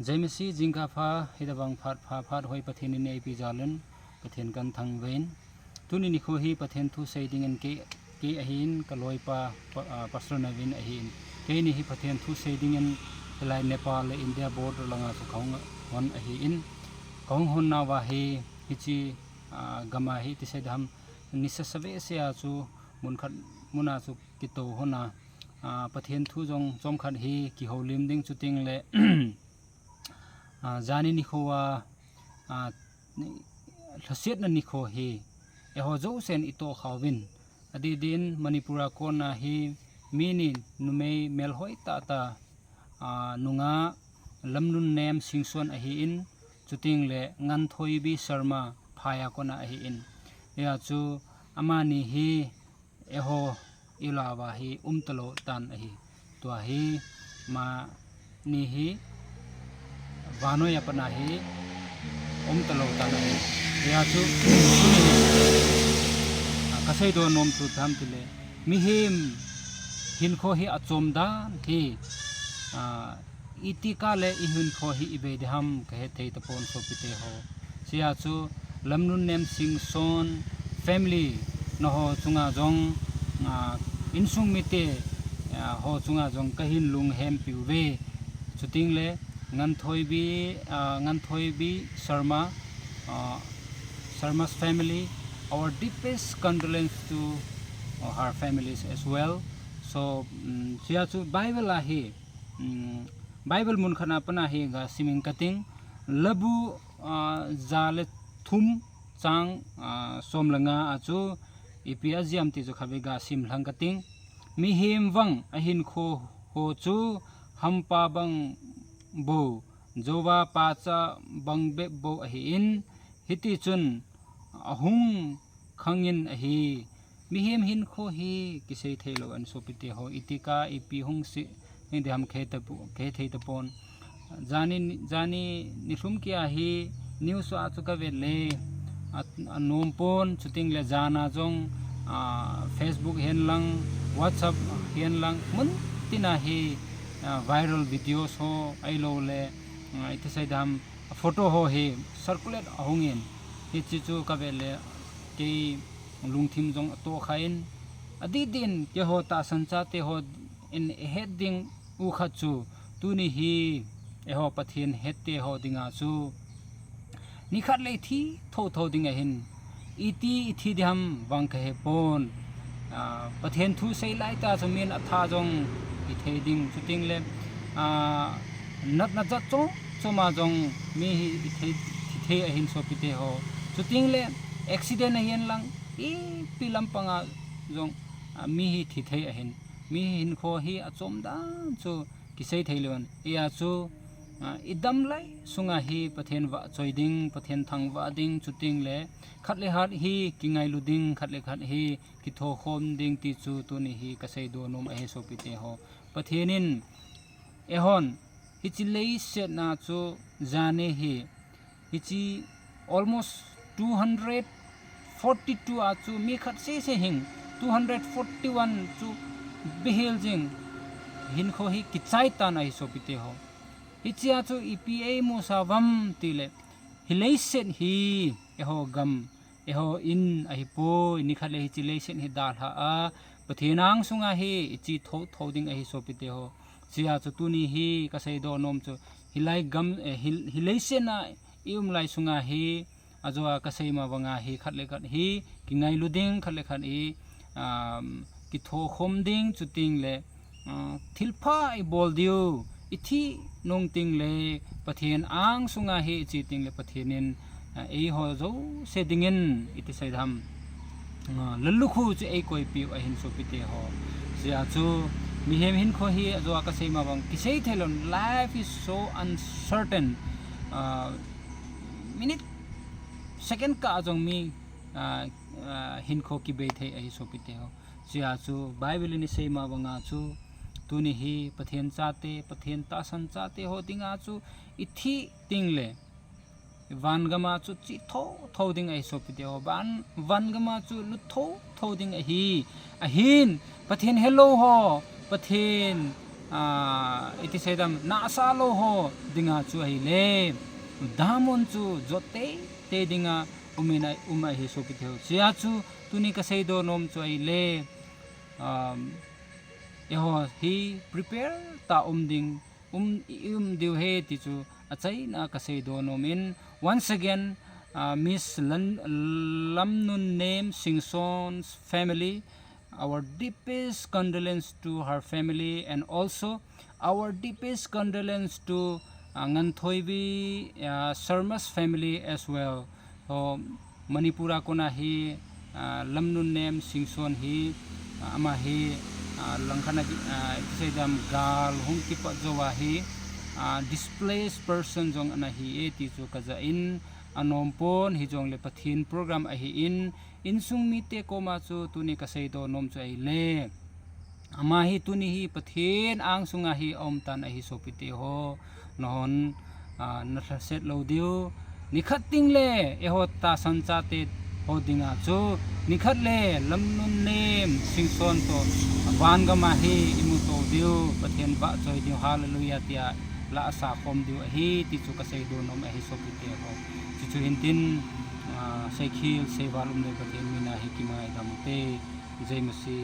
Jaimesi jingka pha hidabang phat hoi pathen ni ip jalan pathen kan thang vein tuni ni kho hi pathen thu seiding en ke ahin kaloi pa pastor navin ahin ke ni hi pathen thu seiding en lai Nepal le India border langa su khong hon ahin khong hon na wa hi hichi gama hi ti sedam nisa sabe se a chu mun khat muna chu kito hona pathen thu jong chom khat hi ki holim ding chuting le Jani ni khowa thasiat na ni kho hi eho zo sen ito khawin adi din Manipura ko na hi mini numei melhoi ta nunga lamnun nem singson ahi in chuting le ngan thoi bi Sharma phaya ko na ahi in ya chu amani hi eho ilawa hi umtalo tan ahi to hi ma ni hi vano ya pana hi talo tan ahi ya chu kasai do nom chu tham tile mi him hin kho hi achom dan thi itika le ihun kho hi ibe dham kahe thei tapon so pite ho sia chu lamnun nem sing son family no ho chunga jong insung mite ho chunga jong kahin lung hem piwe chuting le ngan thoi bi Sharma's family our deepest condolence to her families as well so sia chu Bible ahi Bible mun khana pana hi ga siming kating labu zale thum chang somlanga achu ipiaziam ti chu khabe ga sim hlang kating mi him wang ahin kho ho chu hampa bang bo jowa pacha bangbe bo ahi in hiti chun ahung khangin ahi mi him hin kho hi kisei thelo an sopite ho itika ipi hung si ni dam khe thei tapon jani nithum ki ahi news a chu ka vele anompon chuting le jana jong Facebook hen lang WhatsApp hen lang mun tina hi viral videos ho ailo le ite saidam photo ho he circulate ahungin hi chu ka vele ke lungthim jong to khain adi din ke ho ta sancha te ho in heading u khachu tuni hi eho pathin hette ho dinga chu nikhat le thi tho dinga hin iti ithi dham wang khe pon pathen thu sei lai ta chamin atha jong i theding chuting le nat na cha choma jong mi hi the ahin so pite ho chuting le accident ahin lang i pilam panga jong mi hi the ahin mi hin kho hi achom dan chu kisei theilon ya chu idam lai sunga hi pathen wa choiding pathen thangwa ding chuting le khatle hat hi kingai luding khatle khat hi kitho khom ding ti chu tu ni hi kasei do nom a he so pite ho pathenin ehon hichilei set na chu jane hi hichi almost 242 a chu mi khat se hing 241 chu behel jing hin kho hi kichai ta nai so pite ho hichia chu EPA mo savam tile hilei set hi eho gam eho in ahi po ni khale hi chilei set hi dal ha a pathinang sunga hi ichi tho ding ahi so pite ho sia chu tuni hi kasei do nom chu hilai gam hilei set na ium lai sunga hi ajoa kasei ma wanga hi khatle khat hi kingai luding khatle khat hi ki tho khom ding chuting le thilpha I bol diu ithi nong ting le pathian ang sunga hi chi ting le pathienin ei ho zo sedingen iti saidham lallu khu chu ei koi pi a hin so pite ho sia chu mi hem hin kho hi ajoa kasei ma wang kisei thelon life is so uncertain minute second ka ajong mi hin kho ki be thei ai so pite ho sia chu Bible ni sei ma wanga chu tuni hi pathen chate pathen ta san chate ho dinga chu ithi tingle van gama chu chi tho ding ai so pite ho van gama chu lu tho ding a hi ahin pathen hello ho pathen iti sedam na asalo ho dinga chu ai le damon chu jote te dinga umai hi so pitho sia chu tuni ka sei do nom chu ai le eho hi prepare ta ding diu he ti chu achai na ka sei do nom in once again Miss Lamnun name Singson's family, our deepest condolence to her family, and also our deepest condolence to Nganthoibi Sharma's family as well. So Manipura kona hi Lamnun name Singson hi ama hi langkhana sedam gal hungki pa jowa hi displaced person jong ana hi eti chu kaza in anompon hi jong le pathin program a hi in sung mi te ko ma chu tuni ka sei do nom chu ai le ama hi tuni hi pathin ang sunga hi om tan a hi sopite ho non na set lo diu nikhat ting le e ho ta sancha te ho dinga chu nikhat le Lamnun nem Singson to wan ga ma hi imu to diu pathin ba choi diu hallelujah tia la asa khom diu hi ti chu ka sei do nom a hi sopite ho chu hintin sei khil sei walum le pathin mina hi ki mai damte jai masi